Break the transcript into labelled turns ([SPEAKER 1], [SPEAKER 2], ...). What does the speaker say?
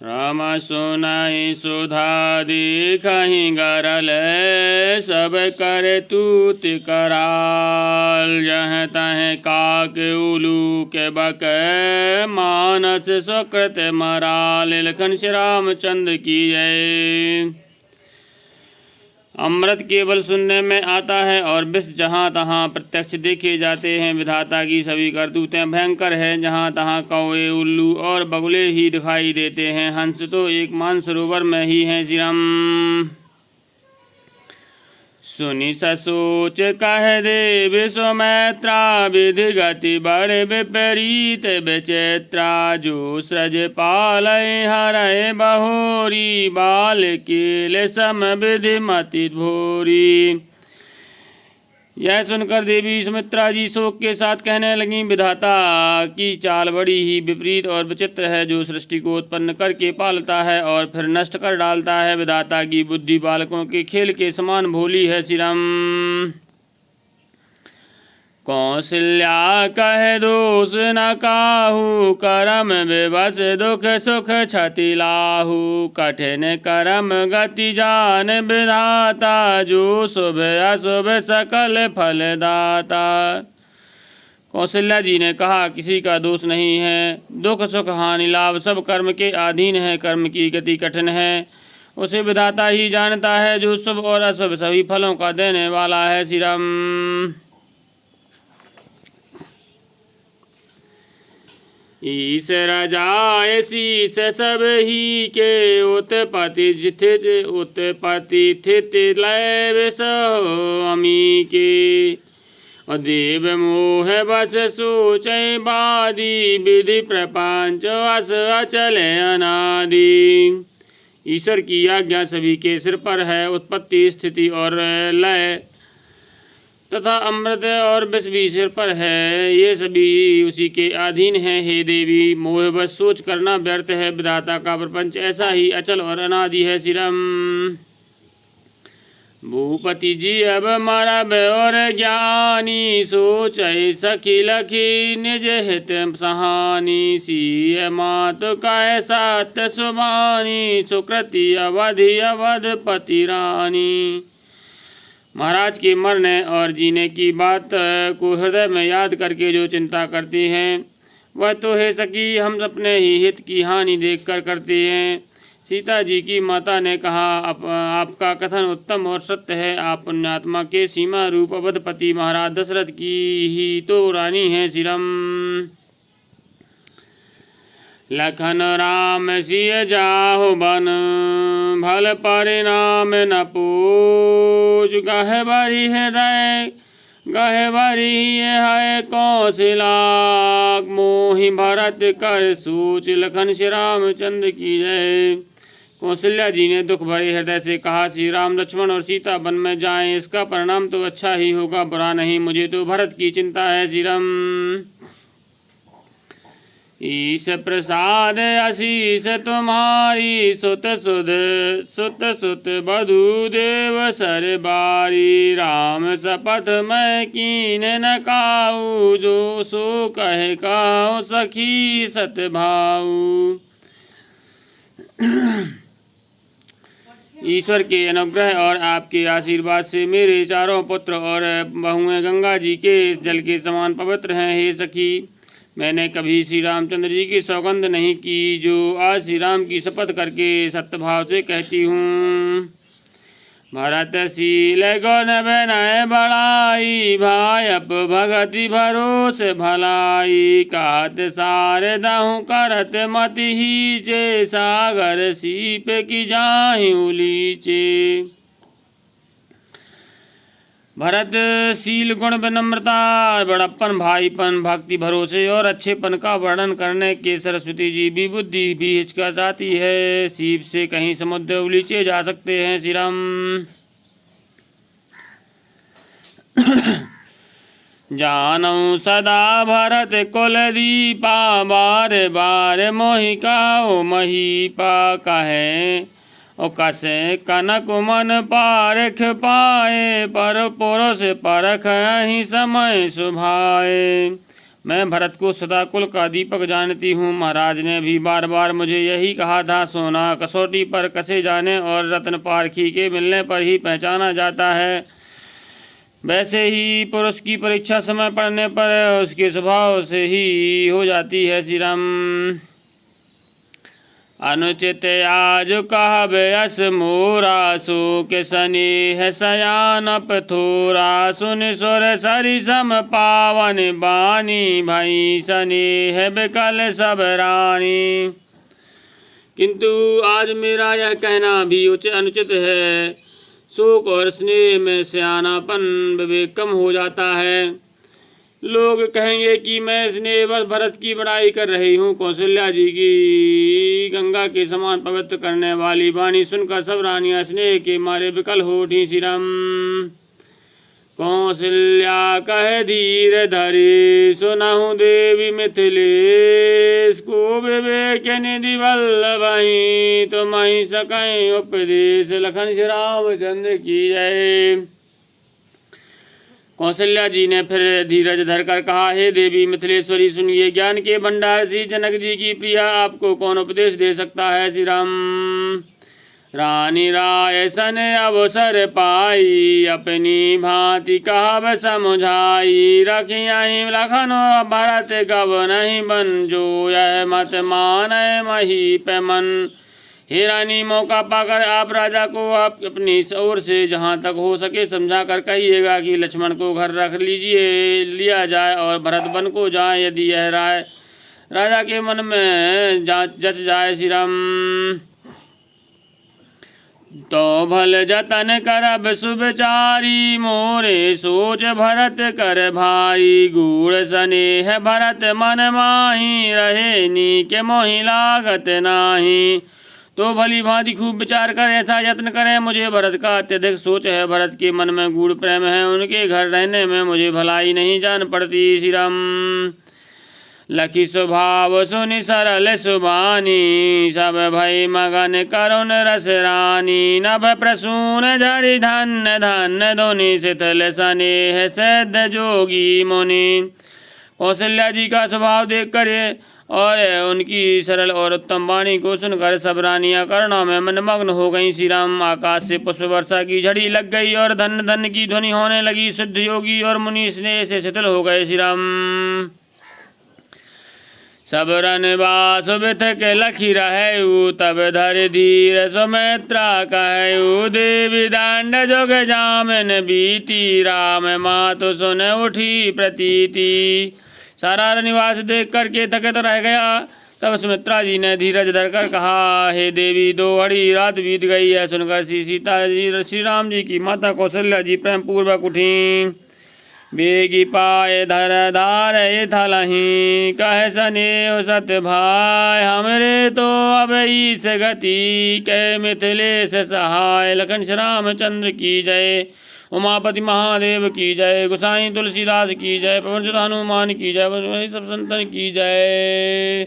[SPEAKER 1] राम सुनाई सुधा दिखहि गरल, सब कर तूत कराल। जह तह काक उलू के बक, मानस सुकृत मराल। लखन श्री रामचंद्र की जय। अमृत केवल सुनने में आता है और विष जहाँ तहाँ प्रत्यक्ष देखे जाते हैं। विधाता की सभी करतूतें भयंकर है। जहाँ तहाँ कौवे उल्लू और बगुले ही दिखाई देते हैं। हंस तो एक मानसरोवर में ही हैं। श्री राम सुनि ससोच कह दे विश्वमैत्रा, विधि गति बड़े विपरीत विचित्रा। जो सृज पालय हरय बहोरी, बाल केल सम विधि मति भोरी। यह सुनकर देवी सुमित्रा जी शोक के साथ कहने लगीं, विधाता की चाल बड़ी ही विपरीत और विचित्र है। जो सृष्टि को उत्पन्न करके पालता है और फिर नष्ट कर डालता है। विधाता की बुद्धि बालकों के खेल के समान भोली है। श्री राम कौशल्या कह दोष न काहू, करम विवश दुख सुख क्षति लाहू। कठिन करम गति जान विधाता, जो शुभ अशुभ सकल फल दाता। कौशल्या जी ने कहा, किसी का दोष नहीं है। दुख सुख हानि लाभ सब कर्म के अधीन है। कर्म की गति कठिन है, उसे विधाता ही जानता है। जो शुभ और अशुभ सभी फलों का देने वाला है। श्री राम ईश्वर जाय शीस सब ही के, उत्पत्ति स्थित लय स्वामी के। देव मोह बस सोचय बादी, विधि प्रपंच अस अचल अनादि। ईश्वर की आज्ञा सभी के सिर पर है। उत्पत्ति स्थिति और लय तथा अमृत और विष भी सिर पर है। ये सभी उसी के अधीन हैं। हे देवी, मोह बस सोच करना व्यर्थ है। विधाता का प्रपंच ऐसा ही अचल और अनादि है। श्री राम भूपति जी अब मरब और ज्ञानी, सोचै सखी लखी निज हित सहानी। सिय मात कह सत्य सुबानी, सुकृति अवधि अवधपति रानी। महाराज के मरने और जीने की बात को हृदय में याद करके जो चिंता करती हैं, वह तो है सखी हम अपने ही हित की हानि देखकर करते हैं। सीता जी की माता ने कहा, आपका कथन उत्तम और सत्य है। आप पुण्यात्मा के सीमा रूप अवधपति महाराज दशरथ की ही तो रानी हैं। श्री राम लखन राम सिय जाहु बन, भल परिणाम न पूछ। गह बरी हृदय गह बरी है कौशला, मोहि भरत कर सूच। लखन श्री रामचंद्र की जय। कौशल्या जी ने दुख भरे हृदय से कहा, श्री राम लक्ष्मण और सीता वन में जाएं। इसका परिणाम तो अच्छा ही होगा, बुरा नहीं। मुझे तो भरत की चिंता है। श्री राम ईश प्रसाद आशीष तुम्हारी, सुत सुत बधु देव सर बारी। राम शपथ मैं कीन न काऊ, जो सो कहे काऊ सखी सत भाऊ। ईश्वर के अनुग्रह और आपके आशीर्वाद से मेरे चारों पुत्र और बहुएं गंगा जी के जल के समान पवित्र हैं। हे सखी, मैंने कभी श्री रामचंद्र जी की सौगंध नहीं की, जो आज श्री राम की शपथ करके सत्यभाव से कहती हूँ। भरत शील गुण विनय बड़ाई, भायप भगति भरोस भलाई। कात सार दहु करत मति हीचे, सागर सीप की जाहि उलीचे। भरत शील गुण विनम्रता बड़प्पन भाईपन भक्ति भरोसे और अच्छेपन का वर्णन करने के सरस्वती जी भी बुद्धि भी हिचकिचाती है। सीप से कहीं समुद्र उलीचे जा सकते हैं। श्री राम जानऊ सदा भरत कुल दीपा, बार बार मोहिका ओ महीपा। कहे ओ कसे कनक मन पारख पाए, पर पुरुष परख ही समय सुभाए। मैं भरत को सदा कुल का दीपक जानती हूँ। महाराज ने भी बार बार मुझे यही कहा था। सोना कसौटी पर कसे जाने और रत्न पारखी के मिलने पर ही पहचाना जाता है, वैसे ही पुरुष की परीक्षा समय पड़ने पर उसके स्वभाव से ही हो जाती है। श्री राम। अनुचित आज कहब यस मोरा, सो के स्नेह सयान पथोरा। सुन सुर सरि सम पावन बानी, भई स्नेह बिकल सब रानी। किंतु आज मेरा यह कहना भी अनुचित है। शोक और स्नेह में सयानापन विवेक कम हो जाता है। लोग कहेंगे कि मैं स्नेहवश भरत की बड़ाई कर रही हूँ। कौशल्या जी की गंगा के समान पवित्र करने वाली वाणी सुनकर सब रानियां स्नेह के मारे विकल हो उठी। श्री राम। कौशल्या कह धीर धरे, सुनहु देवी मिथिलेश को। विवेक निधि वल्लभहि, तुम्हि सकहि उपदेश। लखन श्री रामचंद्र की जय। कौशल्या जी ने फिर धीरज धरकर कहा, हे देवी मिथिलेश्वरी, सुनिए। ज्ञान के भंडार श्री जनक जी की प्रिया, आपको कौन उपदेश दे सकता है। श्री राम। रानी राय सन अवसर पाई, अपनी भांति कहब समझाई। रखियहि लखन भरत गव नहीं बन, जो यह मत माने महीप मन। हे रानी, मौका पाकर आप राजा को आप अपनी ओर से जहाँ तक हो सके समझा कर कहिएगा कि लक्ष्मण को घर रख लिया जाए और भरत वन को जाए। यदि यह राय राजा के मन में जच जाए। श्री राम। तो भल जतन करब सुविचारी, मोरे सोच भरत कर भारी। गूढ़ स्नेह भरत मन माही, रहे नी के मोहि लागत नाही। तो भली भांति खूब विचार कर ऐसा यत्न करें। मुझे भरत का अत्यधिक सोच है। भरत के मन में गूढ़ प्रेम है। उनके घर रहने में मुझे भलाई नहीं जान पड़ती। श्री राम। लखी स्वभाव सुनि सरल सुबानी, सब भई मगन करुण रस रानी। नभ प्रसून झरि धन्य धन्य, धुनि शीतल स्नेह सिद्ध जोगी मुनि। कौशल्या जी का स्वभाव देख कर और उनकी सरल और उत्तम वाणी को सुनकर सब रानियां करुणा में मनमग्न हो गईं। श्री राम। आकाश से पुष्प वर्षा की झड़ी लग गई और धन धन की ध्वनि होने लगी। शुद्ध योगी और मुनि स्नेह से शिथिल हो गए। श्री राम। सब रनवास बिथ के लखी रहु, तब धर धीर सुमित्रा कहु। देवी दंड जोग जामिन बीती, राम मातु सुन उठी प्रतीति। सारा निवास देख करके थकित रह गया। तब सुमित्रा जी ने धीरज धरकर कहा, हे देवी, 2 घड़ी रात बीत गई है। सुनकर सीता जी श्री राम जी की माता कौशल्या जी प्रेम पूर्वक उठी। बेगी पाए धर धार थलही, कह स्नेह सत्य भाई। हमरे तो अब ईस गति, कह मिथिलेश सहाय। लखन श्री रामचंद्र की जय। उमापति महादेव की जय। गोसाई तुलसीदास की जय। पवन सुत हनुमान की जय। सब संतन की जय।